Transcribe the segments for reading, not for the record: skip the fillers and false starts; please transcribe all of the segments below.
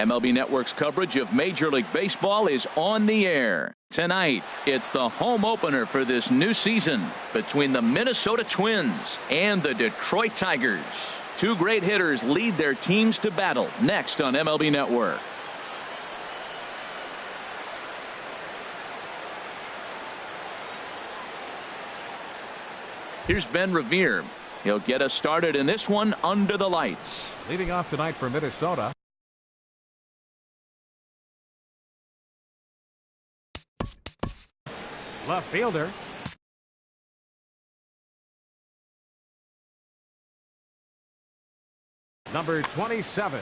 MLB Network's coverage of Major League Baseball is on the air. Tonight, it's the home opener for this new season between the Minnesota Twins and the Detroit Tigers. Two great hitters lead their teams to battle next on MLB Network. Here's Ben Revere. He'll get us started in this one under the lights. Leading off tonight for Minnesota. Left fielder. Number 27.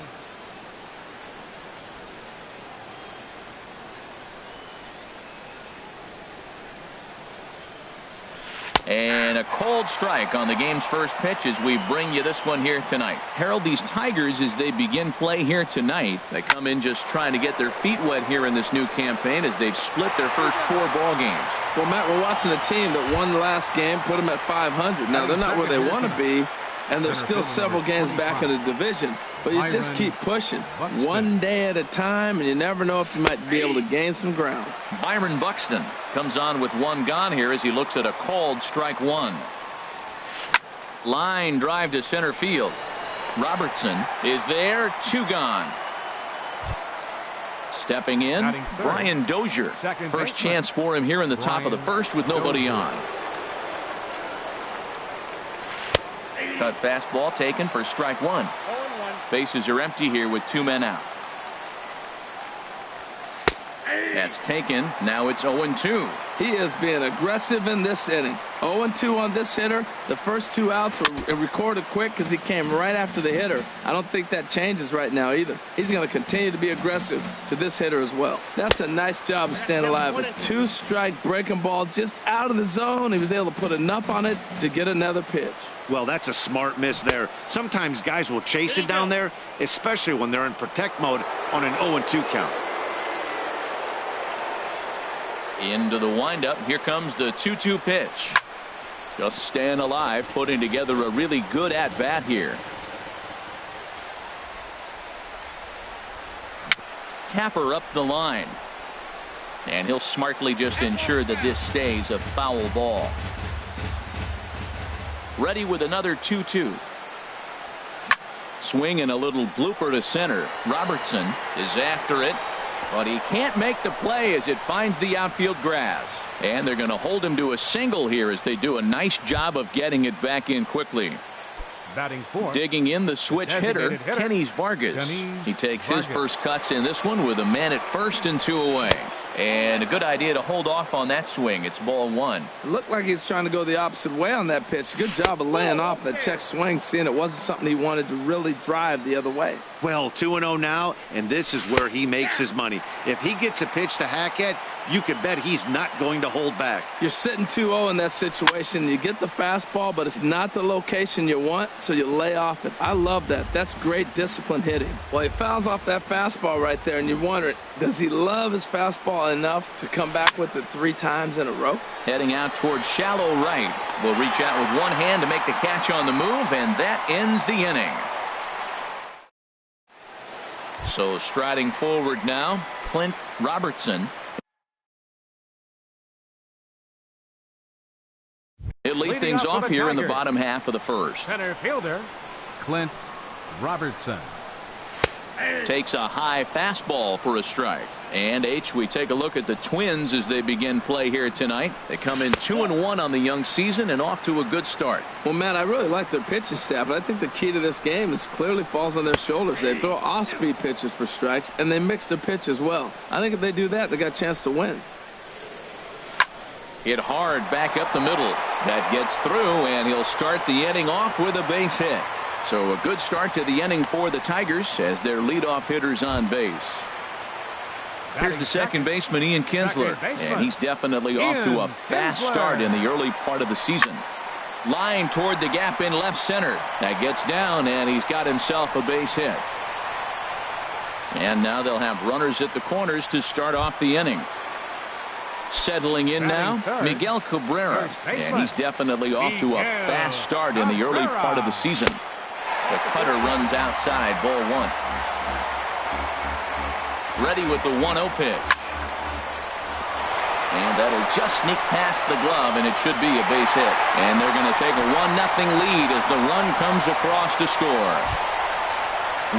And a cold strike on the game's first pitch as we bring you this one here tonight. Harold, these Tigers, as they begin play here tonight, they come in just trying to get their feet wet here in this new campaign as they've split their first 4 ball games. Well, Matt, we're watching a team that won the last game, put them at 500. Now, they're not where they want to be, and they're still several games back in the division. But you just keep pushing one day at a time, and you never know if you might be able to gain some ground. Byron Buxton comes on with 1 gone here as he looks at a called strike 1. Line drive to center field. Robertson is there, 2 gone. Stepping in, Brian Dozier. First chance for him here in the top of the first with nobody on. Cut fastball taken for strike 1. Bases are empty here with 2 men out. That's taken. Now it's 0-2. He is being aggressive in this inning. 0-2 on this hitter. The first 2 outs were recorded quick because he came right after the hitter. I don't think that changes right now either. He's going to continue to be aggressive to this hitter as well. That's a nice job of staying alive. A 2-strike breaking ball just out of the zone. He was able to put enough on it to get another pitch. Well, that's a smart miss there. Sometimes guys will chase it down there, especially when they're in protect mode on an 0-2 count. Into the windup. Here comes the 2-2 pitch. Just staying alive, putting together a really good at-bat here. Tapper up the line. And he'll smartly just ensure that this stays a foul ball. Ready with another 2-2. Swing and a little blooper to center. Robertson is after it, but he can't make the play as it finds the outfield grass. And they're going to hold him to a single here as they do a nice job of getting it back in quickly. Batting fourth. Digging in the switch hitter, Kenny Vargas. He takes his first cuts in this one with a man at first and 2 away. And a good idea to hold off on that swing. It's ball 1. It looked like he was trying to go the opposite way on that pitch. Good job of laying off that check swing, seeing it wasn't something he wanted to really drive the other way. Well, 2-0 now, and this is where he makes his money. If he gets a pitch to hack at, you can bet he's not going to hold back. You're sitting 2-0 in that situation. You get the fastball, but it's not the location you want, so you lay off it. I love that. That's great disciplined hitting. Well, he fouls off that fastball right there, and you wonder, does he love his fastball enough to come back with it 3 times in a row? Heading out towards shallow right. Will reach out with one hand to make the catch on the move, and that ends the inning. So striding forward now, Clint Robertson. He'll lead things off here in the bottom half of the first. Center fielder, Clint Robertson. Takes a high fastball for a strike. And we take a look at the Twins as they begin play here tonight. They come in 2-1 on the young season and off to a good start. Well, Matt, I really like their pitching staff, but I think the key to this game is clearly falls on their shoulders. They throw off-speed pitches for strikes, and they mix their pitch as well. I think if they do that, they got a chance to win. Hit hard back up the middle. That gets through, and he'll start the inning off with a base hit. So a good start to the inning for the Tigers as their leadoff hitter's on base. Here's the second baseman, Ian Kinsler, and he's definitely off to a fast start in the early part of the season. Line toward the gap in left center. That gets down, and he's got himself a base hit. And now they'll have runners at the corners to start off the inning. Settling in now, Miguel Cabrera, and he's definitely off to a fast start in the early part of the season. The cutter runs outside, ball 1. Ready with the 1-0 pitch. And that'll just sneak past the glove, and it should be a base hit. And they're going to take a 1-0 lead as the run comes across to score.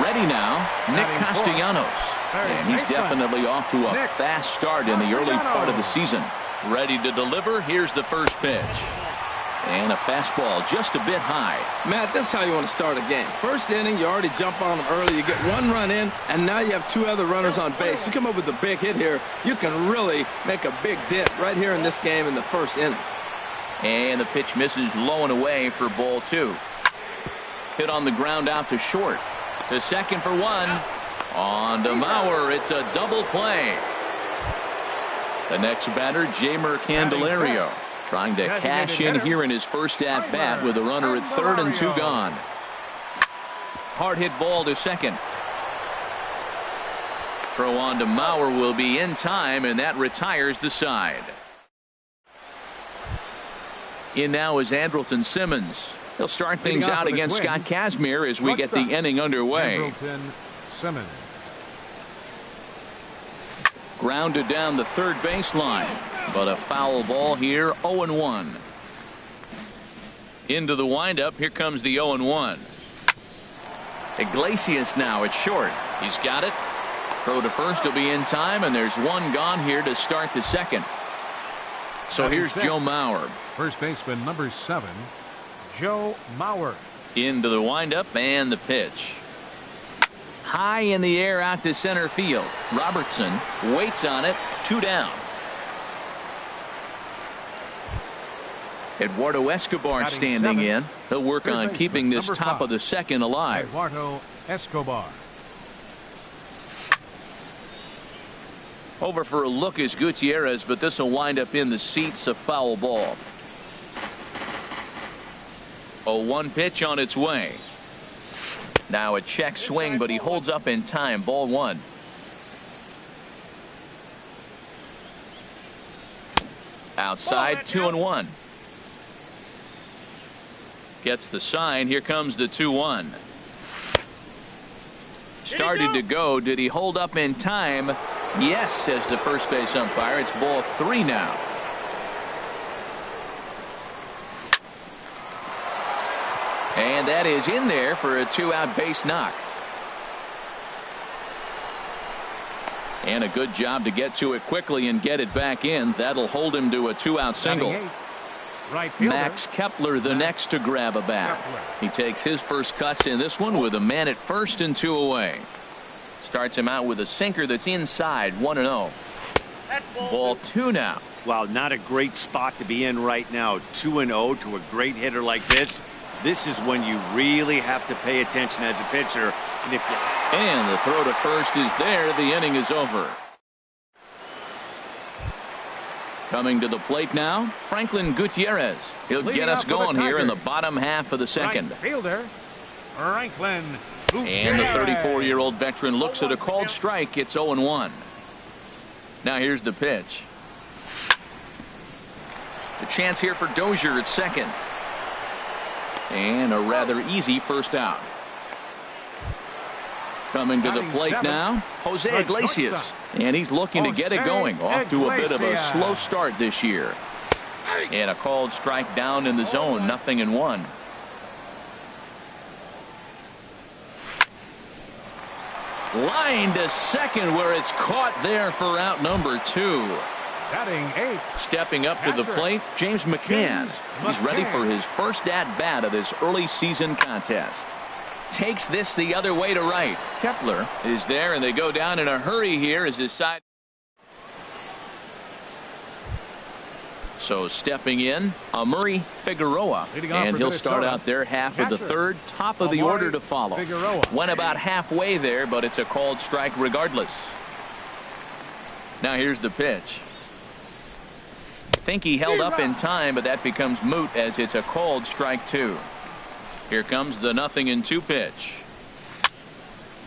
Ready now, Nick Castellanos. And he's definitely off to a fast start in the early part of the season. Ready to deliver. Here's the first pitch. And a fastball just a bit high. Matt, this is how you want to start a game. First inning, you already jump on them early. You get 1 run in, and now you have 2 other runners on base. You come up with a big hit here, you can really make a big dent right here in this game in the first inning. And the pitch misses low and away for ball 2. Hit on the ground out to short. To second for 1. On to Mauer. It's a double play. The next batter, Jamer Candelario. Trying to cash in here in his first at-bat with a runner at third and 2 gone. Hard hit ball to second. Throw on to Mauer will be in time, and that retires the side. In now is Andrelton Simmons. He'll start things out against Scott Kazmir as we get the inning underway. Andrelton Simmons. Grounded down the third baseline, but a foul ball here. 0-1. Into the windup. Here comes the 0-1. Iglesias now at short. He's got it. Throw to first will be in time, and there's one gone here to start the second. So here's Joe Mauer. First baseman number 7, Joe Mauer. Into the windup and the pitch. High in the air out to center field. Robertson waits on it. 2 down. Eduardo Escobar standing in. He'll work on keeping this top of the second alive. Eduardo Escobar. Over for a look is Gutierrez, but this will wind up in the seats. A foul ball. 0-1 pitch on its way. Now a check swing, but he holds up in time. Ball 1. Outside, 2-1. Gets the sign. Here comes the 2-1. Started to go. Did he hold up in time? Yes, says the first base umpire. It's ball 3 now. And that is in there for a 2-out base knock. And a good job to get to it quickly and get it back in. That'll hold him to a 2-out single. Max Kepler the next to grab a bat. He takes his first cuts in this one with a man at first and 2 away. Starts him out with a sinker that's inside. 1-0. Ball 2 now. Wow, not a great spot to be in right now. 2-0 to a great hitter like this. This is when you really have to pay attention as a pitcher. And the throw to first is there. The inning is over. Coming to the plate now, Franklin Gutierrez. He'll get us going here in the bottom half of the second. Right fielder, Franklin Gutierrez. And the 34-year-old veteran looks at a called strike. It's 0-1. Now here's the pitch. The chance here for Dozier at second. And a rather easy first out. Coming to the plate now, Jose Iglesias. And he's looking to get it going. Off to a bit of a slow start this year. And a called strike down in the zone. 0-1. Line to second where it's caught there for out number 2. Batting 8. Stepping up to the plate, James McCann. He's ready for his first at-bat of this early season contest. Takes this the other way to right. Kepler is there, and they go down in a hurry here as his side. So stepping in, Amuri Figueroa, and he'll start out their half of the third, top of the order to follow. Went about halfway there, but it's a called strike regardless. Now here's the pitch. Think he held up in time, but that becomes moot as it's a called strike 2. Here comes the 0-2 pitch.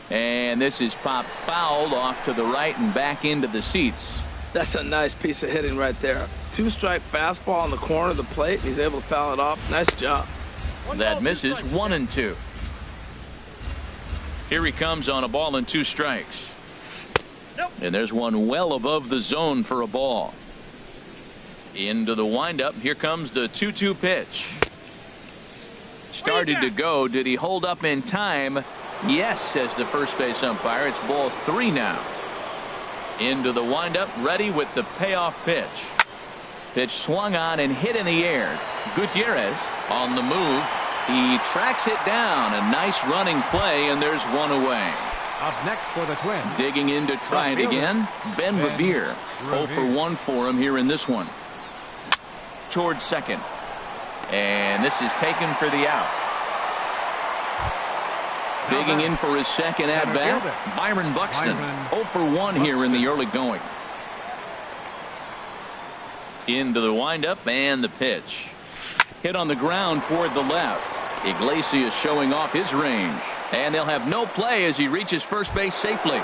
And this is popped fouled off to the right and back into the seats. That's a nice piece of hitting right there. 2-strike fastball on the corner of the plate. He's able to foul it off. Nice job. That misses. 1-2. Here he comes on a ball and 2 strikes. And there's one well above the zone for a ball. Into the windup. Here comes the 2-2 pitch. Started to go. Did he hold up in time? Yes, says the first base umpire. It's ball 3 now. Into the windup, ready with the payoff pitch. Pitch swung on and hit in the air. Gutierrez on the move. He tracks it down. A nice running play, and there's one away. Up next for the Twins. Digging in to try it again, Ben Revere. 0 for 1 for him here in this one. Towards second. And this is taken for the out. Digging in for his second at-bat, Byron Buxton. 0 for 1 here in the early going. Into the windup and the pitch. Hit on the ground toward the left. Iglesias showing off his range. And they'll have no play as he reaches first base safely.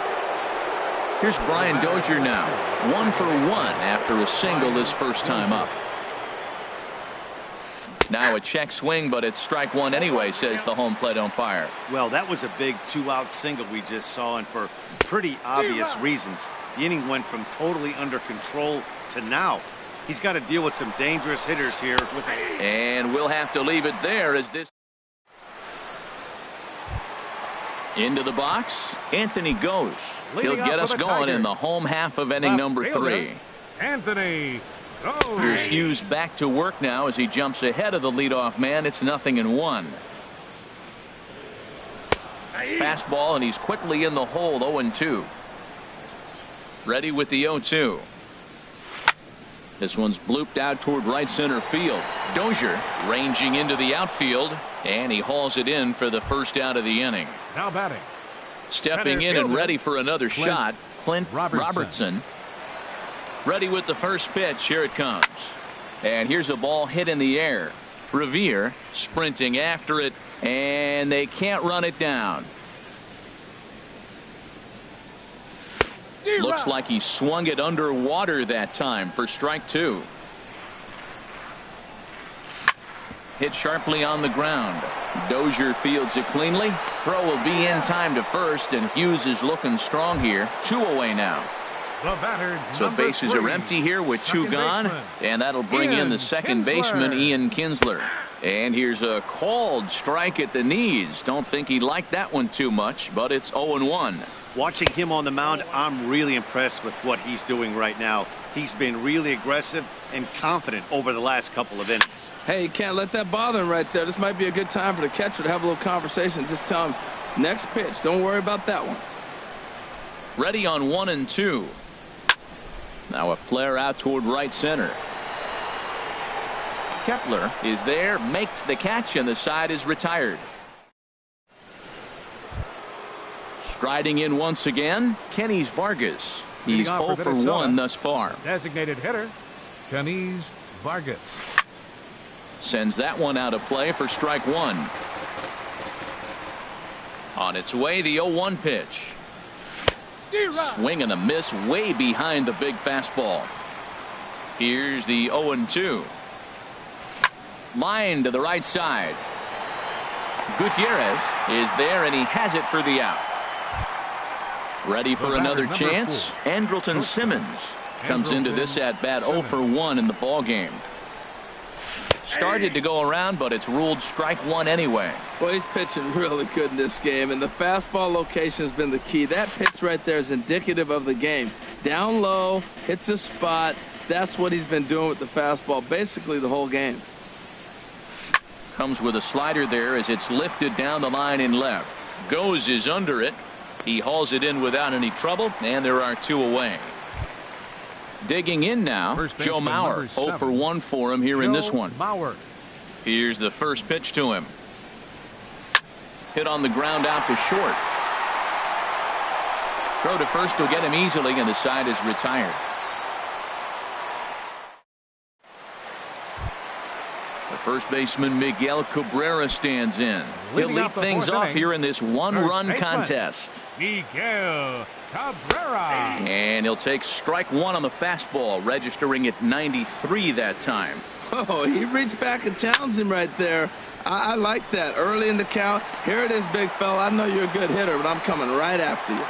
Here's Brian Dozier now. 1 for 1 after a single his first time up. Now a check swing, but it's strike one anyway, says the home plate umpire. Well, that was a big 2-out single we just saw, and for pretty obvious reasons. The inning went from totally under control to now. He's got to deal with some dangerous hitters here. And we'll have to leave it there as this. Into the box, Anthony goes. He'll get us going in the home half of inning number 3. Anthony goes. Here's Hughes back to work now as he jumps ahead of the leadoff man. It's 0-1. Fastball, and he's quickly in the hole. 0-2. Ready with the 0-2. This one's blooped out toward right center field. Dozier ranging into the outfield, and he hauls it in for the first out of the inning. Now batting. Stepping in and ready for another shot, Clint Robertson. Ready with the first pitch. Here it comes. And here's a ball hit in the air. Revere sprinting after it, and they can't run it down. Looks like he swung it underwater that time for strike 2. Hit sharply on the ground. Dozier fields it cleanly. Throw will be in time to first, and Hughes is looking strong here. 2 away now. The batter, so bases are empty here with 2 gone, and that'll bring in the second baseman, Ian Kinsler. And here's a called strike at the knees. Don't think he liked that one too much, but it's 0-1. Watching him on the mound, I'm really impressed with what he's doing right now. He's been really aggressive and confident over the last couple of innings. Hey, you can't let that bother him right there. This might be a good time for the catcher to have a little conversation. Just tell him, next pitch, don't worry about that one. Ready on 1-2. Now a flare out toward right center. Kepler is there, makes the catch, and the side is retired. Striding in once again, Kenys Vargas. He's 0 for 1 thus far. Designated hitter, Kenys Vargas. Sends that one out of play for strike 1. On its way, the 0-1 pitch. Swing and a miss way behind the big fastball. Here's the 0-2. Line to the right side. Gutierrez is there, and he has it for the out. Ready for another chance. Andrelton Simmons comes into this at bat 0 for 1 in the ball game. Started to go around, but it's ruled strike 1 anyway. Well, he's pitching really good in this game, and the fastball location has been the key. That pitch right there is indicative of the game. Down low, hits a spot. That's what he's been doing with the fastball basically the whole game. Comes with a slider there as it's lifted down the line in left. Goes is under it. He hauls it in without any trouble, and there are 2 away. Digging in now, Joe Mauer. 0 for 1 for him here in this one. Here's the first pitch to him. Hit on the ground out to short. Throw to first will get him easily, and the side is retired. The first baseman, Miguel Cabrera, stands in. He'll lead things off here in this one-run contest. Miguel Cabrera. And he'll take strike 1 on the fastball, registering at 93 that time. Oh, he reached back and challenged him right there. I like that. Early in the count. Here it is, big fella. I know you're a good hitter, but I'm coming right after you.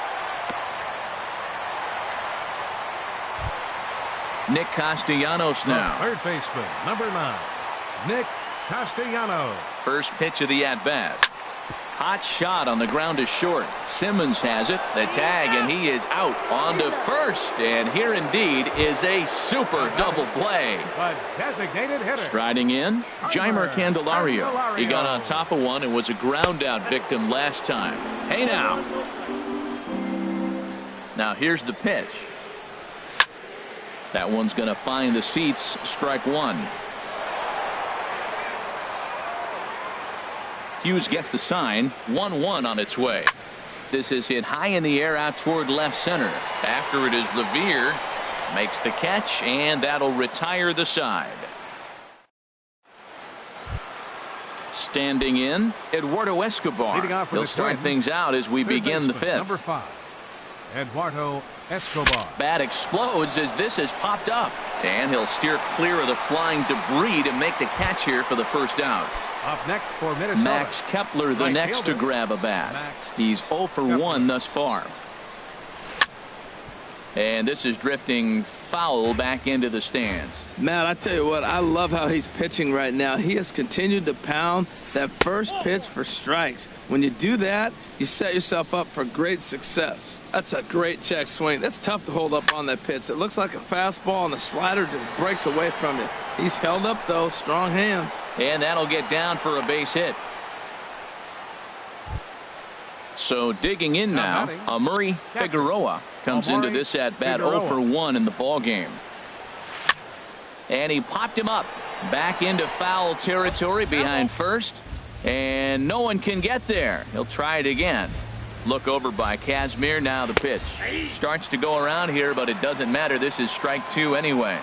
Nick Castellanos now. Third baseman, number 9. Nick Castellanos. First pitch of the at-bat. Hot shot on the ground to short. Simmons has it. The tag, and he is out on to first. And here indeed is a super double play. A designated hitter. Striding in, Jeimer Candelario. He got on top of one and was a ground out victim last time. Hey now. Now here's the pitch. That one's going to find the seats. Strike 1. Hughes gets the sign. 1-1 on its way. This is hit high in the air out toward left center. After it is Revere. Makes the catch, and that'll retire the side. Standing in, Eduardo Escobar. He'll start things out as we begin the fifth. Number 5, Eduardo Escobar. Bat explodes as this has popped up, and he'll steer clear of the flying debris to make the catch here for the first out. Up next for Minnesota, Max Kepler, the right next fielder. to grab a bat. Max He's 0 for Kepler. 1 thus far. And this is drifting foul back into the stands. Matt, I tell you what, I love how he's pitching right now. He has continued to pound that first pitch for strikes. When you do that, you set yourself up for great success. That's a great check swing. That's tough to hold up on that pitch. It looks like a fastball, and the slider just breaks away from you. He's held up, though. Strong hands. And that'll get down for a base hit. So digging in now, Amuri Figueroa comes into this at bat 0 for 1 in the ball game. And he popped him up back into foul territory behind first, and no one can get there. He'll try it again. Look over by Casimir. Now the pitch starts to go around here, but it doesn't matter. This is strike 2 anyway.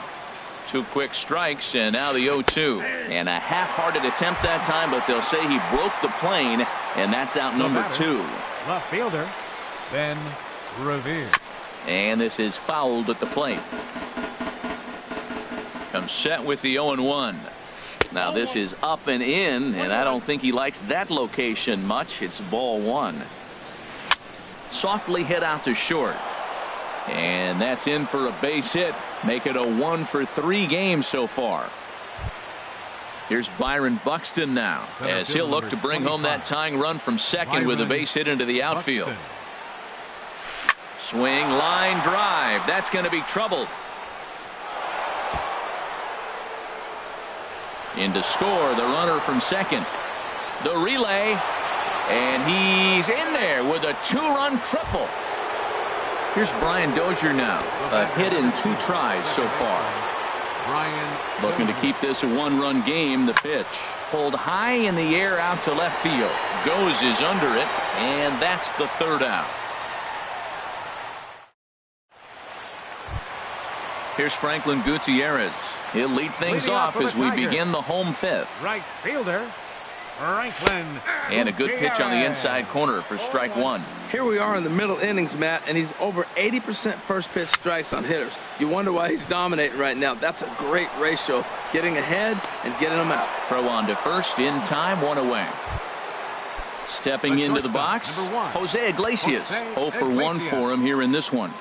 2 quick strikes, and now the 0-2. And a half-hearted attempt that time, but they'll say he broke the plane, and that's out number 2. Left fielder, Ben Revere. And this is fouled at the plate. Comes set with the 0-1. Now this is up and in, and I don't think he likes that location much. It's ball 1. Softly hit out to short. And that's in for a base hit. Make it a 1 for 3 game so far. Here's Byron Buxton now, as he'll look to bring home that tying run from second with a base hit into the outfield. Swing, line drive. That's going to be trouble. In to score, the runner from second. The relay, and he's in there with a 2-run triple. Here's Brian Dozier now, a hit in 2 tries so far. Looking to keep this a 1-run game. The pitch pulled high in the air out to left field. Goes is under it, and that's the 3rd out. Here's Franklin Gutierrez. He'll lead things off as we begin the home 5th. Right fielder, Franklin. And a good pitch on the inside corner for strike 1. Here we are in the middle innings, Matt, and he's over 80% first pitch strikes on hitters. You wonder why he's dominating right now. That's a great ratio, getting ahead and getting them out. Throw on to first in time, 1 away. Stepping into the box, Jose Iglesias. 0 for 1 for him here in this one.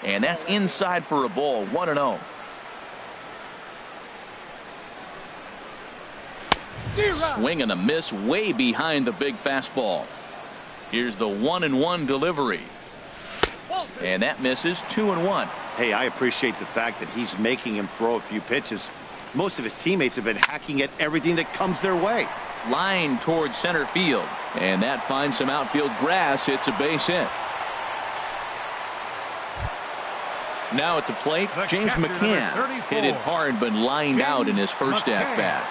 And that's inside for a ball, 1-0. Swing and a miss way behind the big fastball. Here's the 1-1 delivery. And that misses. 2-1. Hey, I appreciate the fact that he's making him throw a few pitches. Most of his teammates have been hacking at everything that comes their way. Line towards center field. And that finds some outfield grass. It's a base hit. Now at the plate, James McCann hit it hard but lined out in his first at-bat.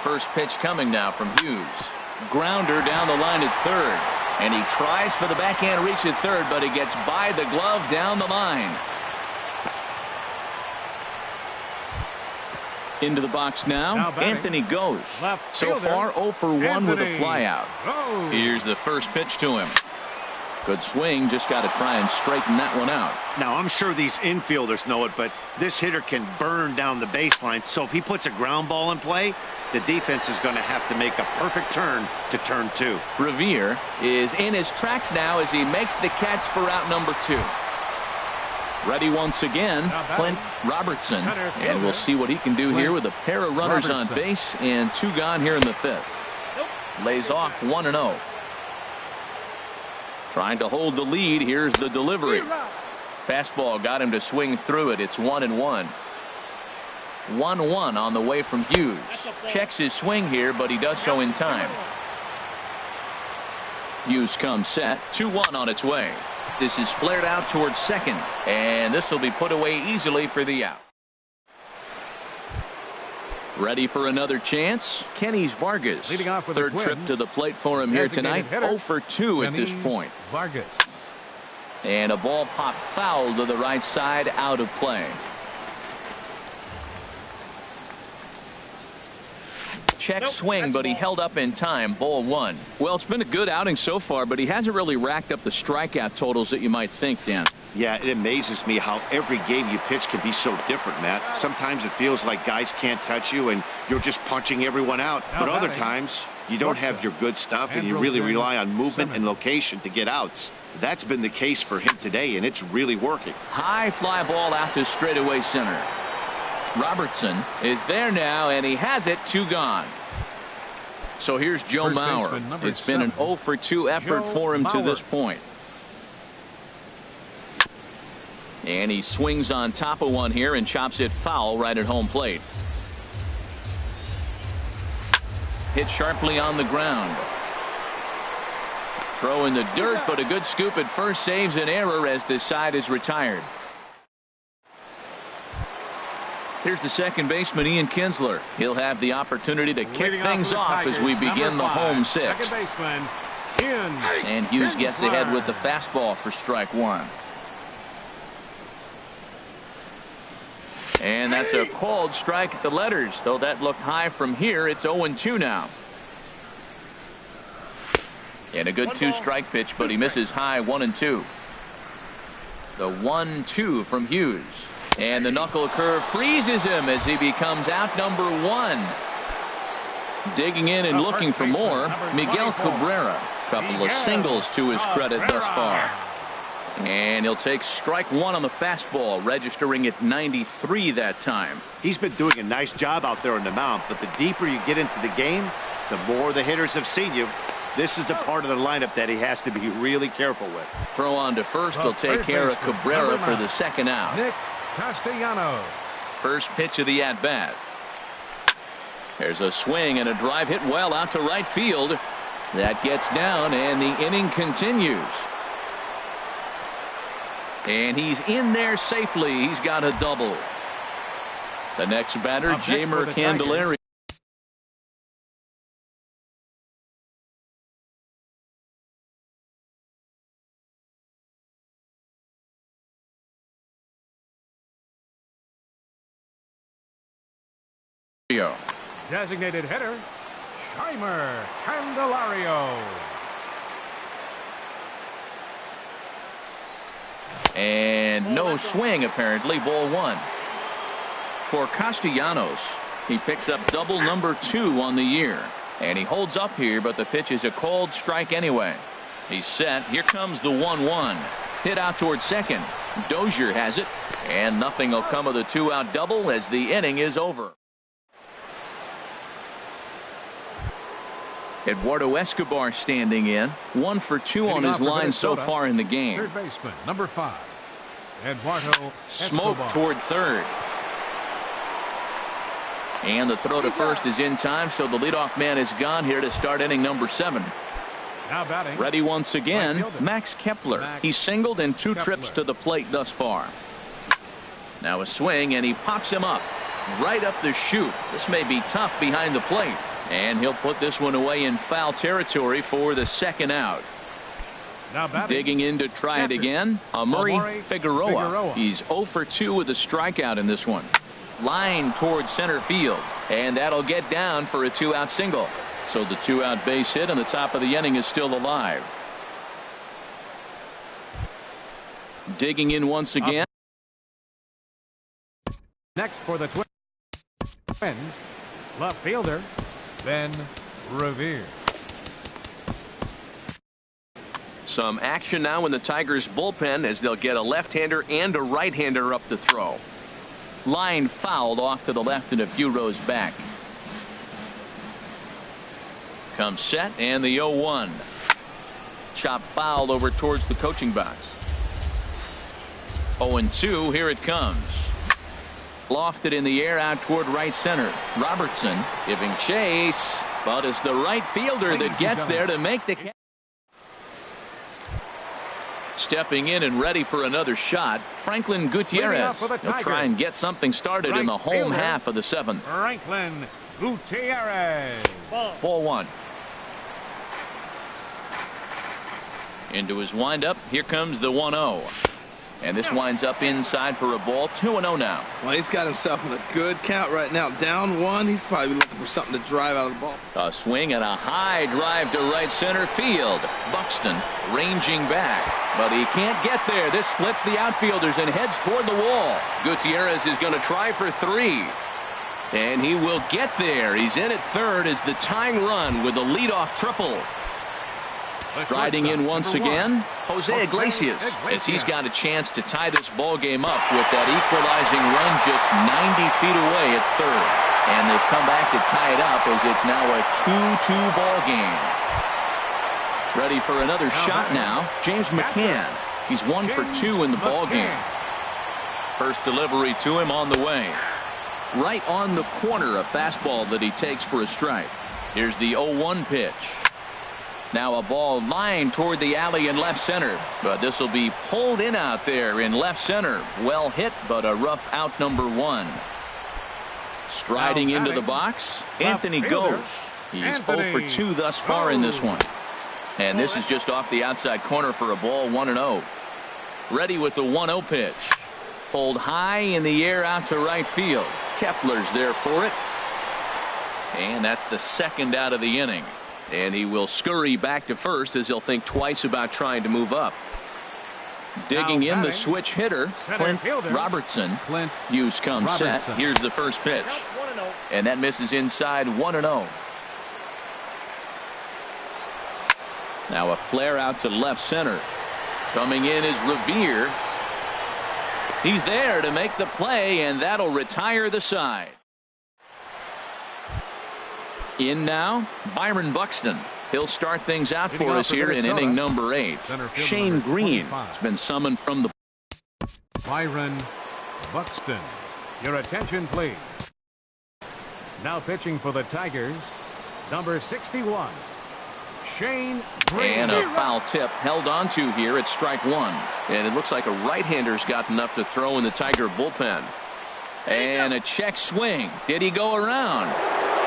First pitch coming now from Hughes. Grounder down the line at third. And he tries for the backhand reach at third, but he gets by the glove down the line. Into the box now Anthony goes. So far 0 for 1 with a flyout. Here's the first pitch to him. Good swing, just got to try and straighten that one out. Now, I'm sure these infielders know it, but this hitter can burn down the baseline. So if he puts a ground ball in play, the defense is going to have to make a perfect turn to turn 2. Revere is in his tracks now as he makes the catch for out number 2. Ready once again, Clint Robertson. And we'll see what he can do here with a pair of runners on base and 2 gone here in the 5th. Lays off 1-0. Trying to hold the lead. Here's the delivery. Fastball got him to swing through it. It's 1-1. 1-1 on the way from Hughes. Checks his swing here, but he does so in time. Hughes comes set. 2-1 on its way. This is flared out towards second, and this will be put away easily for the out. Ready for another chance? Kenny's Vargas. Third trip to the plate for him here tonight. 0 for 2 at this point. Vargas. And a ball popped foul to the right side, out of play. Check swing, but he held up in time. Ball one. Well, it's been a good outing so far, but he hasn't really racked up the strikeout totals that you might think, Dan. Yeah, it amazes me how every game you pitch can be so different, Matt. Sometimes it feels like guys can't touch you and you're just punching everyone out. But other times, you don't have your good stuff and you really rely on movement and location to get outs. That's been the case for him today, and it's really working. High fly ball out to straightaway center. Robertson is there now, and he has it. 2 gone. So here's Joe Mauer. It's been an 0 for 2 effort for him to this point. And he swings on top of one here and chops it foul right at home plate. Hit sharply on the ground. Throw in the dirt, but a good scoop at first saves an error as this side is retired. Here's the second baseman, Ian Kinsler. He'll have the opportunity to kick things off as we begin the home sixth. And Hughes gets ahead with the fastball for strike one. And that's a called strike at the letters, though that looked high from here. It's 0-2 now. And a good 2-strike pitch, but he misses high 1-2. The 1-2 from Hughes. And the knuckle curve freezes him as he becomes out number 1. Digging in and looking for more, Miguel Cabrera. Couple of singles to his credit thus far. And he'll take strike one on the fastball, registering at 93 that time. He's been doing a nice job out there on the mound, but the deeper you get into the game, the more the hitters have seen you. This is the part of the lineup that he has to be really careful with. Throw on to first will take care of Cabrera for the second out. Nick Castellanos. First pitch of the at-bat. There's a swing and a drive hit well out to right field. That gets down, and the inning continues. And he's in there safely. He's got a double. The next batter, Jeimer Candelario. Designated hitter, Jeimer Candelario. And no swing, apparently. Ball one. For Castellanos, he picks up double number 2 on the year. And he holds up here, but the pitch is a called strike anyway. He's set. Here comes the 1-1. Hit out towards second. Dozier has it. And nothing will come of the 2-out double as the inning is over. Eduardo Escobar standing in. 1 for 2 on his line so far in the game. Third baseman, number 5. Eduardo Smoke Escobar. toward third. And the throw to first is in time, so the leadoff man is gone here to start inning number 7. Now batting. Ready once again, Max Kepler. He's singled in 2 trips to the plate thus far. Now a swing, and he pops him up. Right up the chute. This may be tough behind the plate. And he'll put this one away in foul territory for the second out. Now digging in to try it again, Amuri Figueroa. He's 0 for 2 with a strikeout in this one. Line towards center field, and that'll get down for a 2-out single. So the 2-out base hit on the top of the inning is still alive. Digging in once again. Next for the Twins, left fielder Ben Revere. Some action now in the Tigers bullpen as they'll get a left-hander and a right-hander up to throw. Line fouled off to the left and a few rows back. Comes set, and the 0-1. Chop fouled over towards the coaching box. 0-2, here it comes. Lofted in the air out toward right center. Robertson giving chase, but it's the right fielder that gets there to make the catch. Stepping in and ready for another shot, Franklin Gutierrez. He'll try and get something started in the home half of the 7th. Franklin Gutierrez. Ball one. Into his windup. Here comes the 1-0. And this winds up inside for a ball. 2-0 now. Well, he's got himself in a good count right now. Down one. He's probably looking for something to drive out of the ball. A swing and a high drive to right center field. Buxton ranging back, but he can't get there. This splits the outfielders and heads toward the wall. Gutierrez is going to try for 3. And he will get there. He's in at third as the tying run with a leadoff triple. Striding in once again, Jose Iglesias, as he's got a chance to tie this ball game up with that equalizing run just 90 feet away at third. And they've come back to tie it up as it's now a 2-2 ball game. Ready for another shot now, James McCann. He's 1 for 2 in the ball game. First delivery to him on the way. Right on the corner, a fastball that he takes for a strike. Here's the 0-1 pitch. Now a ball lined toward the alley in left center, but this will be pulled in out there in left center. Well hit, but a rough out, number 1. Striding into the box, Anthony goes. He's 0 for 2 thus far in this one. And this is just off the outside corner for a ball, 1-0. Ready with the 1-0 pitch. Pulled high in the air out to right field. Kepler's there for it. And that's the second out of the inning. And he will scurry back to first as he'll think twice about trying to move up. Digging in the switch hitter, Clint Robertson. Hughes comes set. Here's the first pitch. And that misses inside, 1-0. Now a flare out to left center. Coming in is Revere. He's there to make the play, and that'll retire the side. In now, Byron Buxton. He'll start things out for us here in inning number 8. Shane Green has been summoned from the... Byron Buxton. Your attention, please. Now pitching for the Tigers, number 61, Shane Green. And a foul tip held onto here at strike 1. And it looks like a right-hander's gotten up to throw in the Tiger bullpen. And a check swing. Did he go around?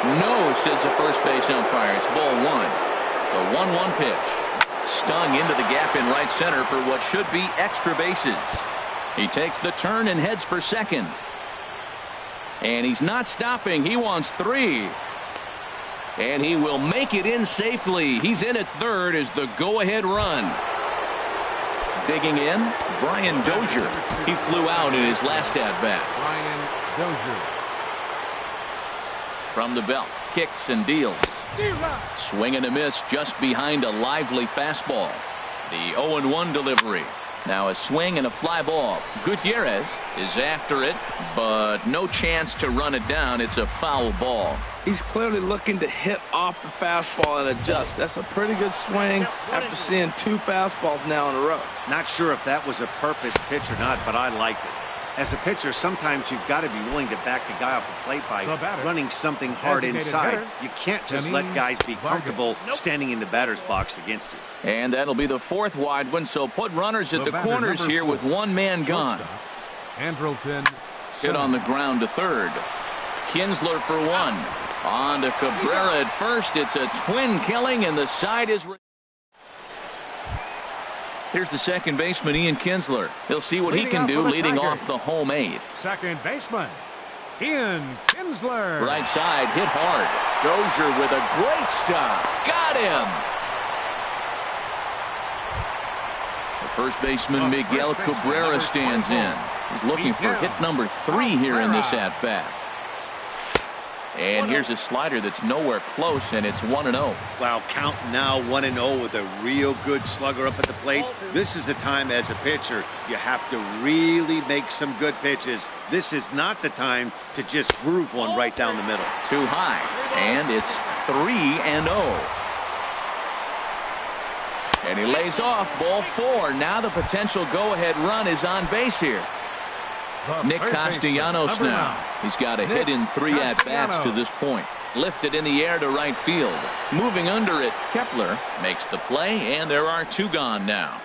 No, says the first base umpire. It's ball 1. The 1-1 pitch. Stung into the gap in right center for what should be extra bases. He takes the turn and heads for second. And he's not stopping. He wants 3. And he will make it in safely. He's in at third as the go-ahead run. Digging in, Brian Dozier. He flew out in his last at-bat. Brian Dozier. From the belt, kicks and deals. Swing and a miss just behind a lively fastball. The 0-1 delivery. Now a swing and a fly ball. Gutierrez is after it, but no chance to run it down. It's a foul ball. He's clearly looking to hit off the fastball and adjust. That's a pretty good swing after seeing 2 fastballs now in a row. Not sure if that was a purpose pitch or not, but I liked it. As a pitcher, sometimes you've got to be willing to back the guy off the plate by running something hard inside. You can't just let guys be comfortable standing in the batter's box against you. And that'll be the 4th wide one, so put runners at the corners here with 1 man gone. Andrelton. Hit on the ground to third. Kinsler for 1. On to Cabrera at first. It's a twin killing, and the side is... Here's the second baseman, Ian Kinsler. He'll see what he can do leading off the home 8. Second baseman, Ian Kinsler. Right side, hit hard. Dozier with a great stop. Got him. The first baseman, Miguel Cabrera, stands in. He's looking for hit number 3 here in this at-bat. And here's a slider that's nowhere close, and it's 1-0. Wow, count now 1-0 with a real good slugger up at the plate. This is the time as a pitcher you have to really make some good pitches. This is not the time to just groove one right down the middle. Too high, and it's 3-0. And he lays off, ball 4. Now the potential go-ahead run is on base here. Nick Castellanos now. He's got a hit in 3 at-bats to this point. Lifted in the air to right field. Moving under it, Kepler makes the play, and there are 2 gone now.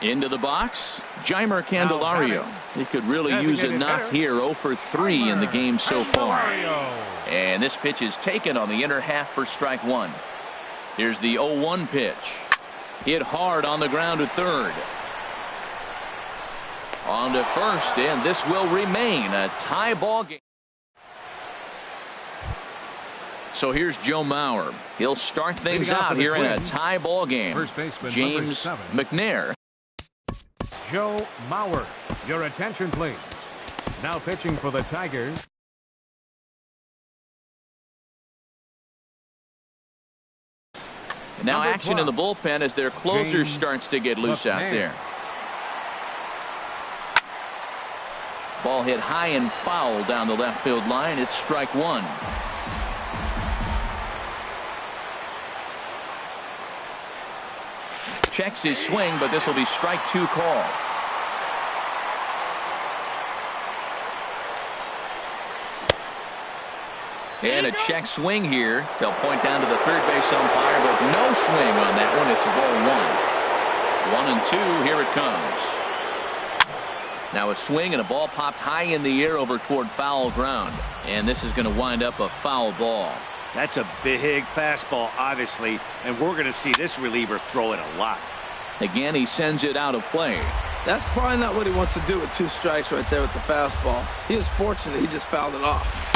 Into the box, Jeimer Candelario. He could really use a knock here. 0 for 3 in the game so far. And this pitch is taken on the inner half for strike 1. Here's the 0-1 pitch. Hit hard on the ground to third. On to first, and this will remain a tie ball game. So here's Joe Mauer. He'll start things out here in a tie ball game. First baseman, James McNair. Joe Mauer. Your attention, please. Now pitching for the Tigers. Now Number action 12, in the bullpen as their closer James starts to get loose out McNair. there. Ball hit high and foul down the left field line. It's strike one. Checks his swing, but this will be strike two call. And a check swing here. They'll point down to the third base umpire, but no swing on that one. It's a ball one. 1-2. Here it comes. Now a swing and a ball popped high in the air over toward foul ground. And this is going to wind up a foul ball. That's a big fastball, obviously, and we're going to see this reliever throw it a lot. Again, he sends it out of play. That's probably not what he wants to do with 2 strikes right there with the fastball. He is fortunate he just fouled it off.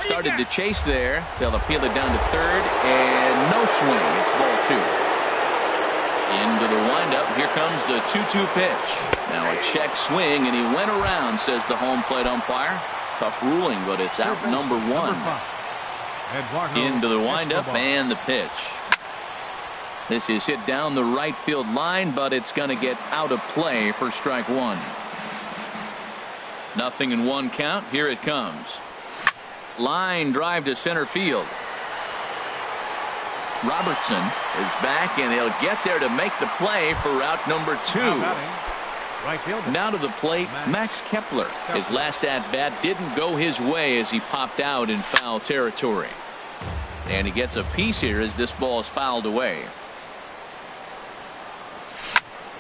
Started to chase there. They'll appeal it down to third, and no swing. It's ball two. Into the windup. Here comes the 2-2 pitch. Now a check swing, and he went around, says the home plate umpire. Tough ruling, but it's out number one. Into the windup and the pitch. This is hit down the right field line, but it's going to get out of play for strike one. 0-1 count. Here it comes. Line drive to center field. Robertson is back, and he'll get there to make the play for route number 2. Now to the plate, Max Kepler. His last at-bat didn't go his way as he popped out in foul territory. And he gets a piece here as this ball is fouled away.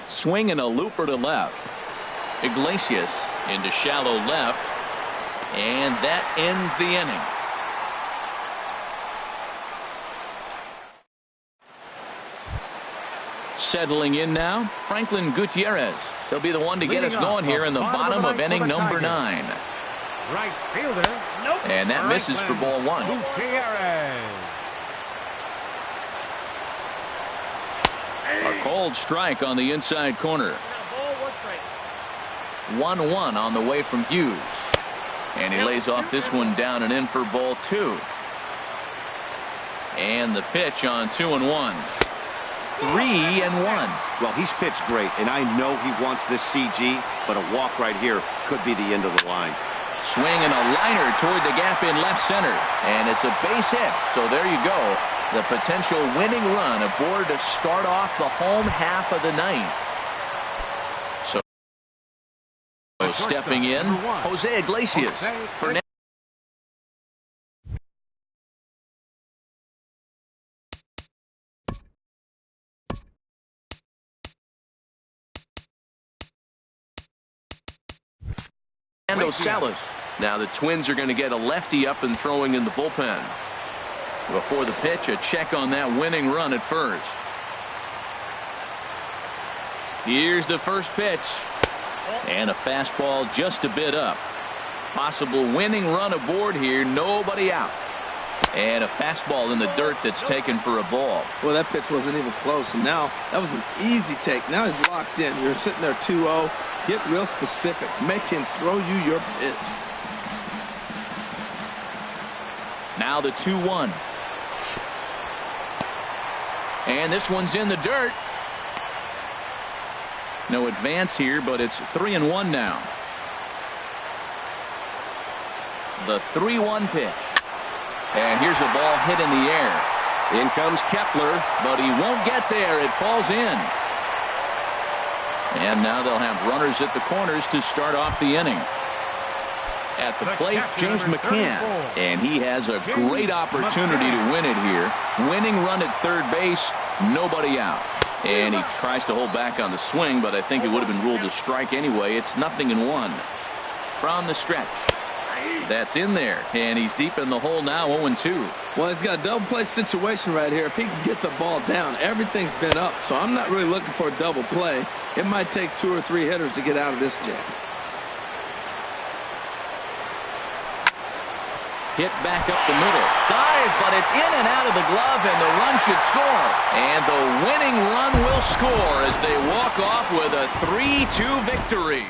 Swing and a looper to left. Iglesias into shallow left. And that ends the inning. Settling in now, Franklin Gutierrez. He'll be the one to get us going here in the bottom of inning number 9. Right fielder. Nope. And that misses for ball one. Gutierrez. A cold strike on the inside corner. 1-1 on the way from Hughes. And he lays off this one down and in for ball 2. And the pitch on 2-1. 3-1. Well, he's pitched great, and I know he wants this CG, but a walk right here could be the end of the line. Swing and a liner toward the gap in left center. And it's a base hit. So there you go. The potential winning run aboard to start off the home half of the ninth. So stepping in, Jose Iglesias. Fernando Salas. Now the Twins are going to get a lefty up and throwing in the bullpen. Before the pitch, a check on that winning run at first. Here's the first pitch. And a fastball just a bit up. Possible winning run aboard here. Nobody out. And a fastball in the dirt that's taken for a ball. Well, that pitch wasn't even close. And now that was an easy take. Now he's locked in. You're sitting there 2-0. Get real specific. Make him throw you your pitch. Now the 2-1. And this one's in the dirt. No advance here, but it's 3-1 now. The 3-1 pitch. And here's a ball hit in the air. In comes Kepler, but he won't get there. It falls in. And now they'll have runners at the corners to start off the inning. At the plate, James McCann. And he has a great opportunity to win it here. Winning run at third base, nobody out. And he tries to hold back on the swing, but I think it would have been ruled a strike anyway. It's 0-1. From the stretch. That's in there, and he's deep in the hole now, 0-2. Well, he's got a double play situation right here. If he can get the ball down, everything's been up. So I'm not really looking for a double play. It might take 2 or 3 hitters to get out of this jam. Hit back up the middle. Dive, but it's in and out of the glove, and the run should score. And the winning run will score as they walk off with a 3-2 victory.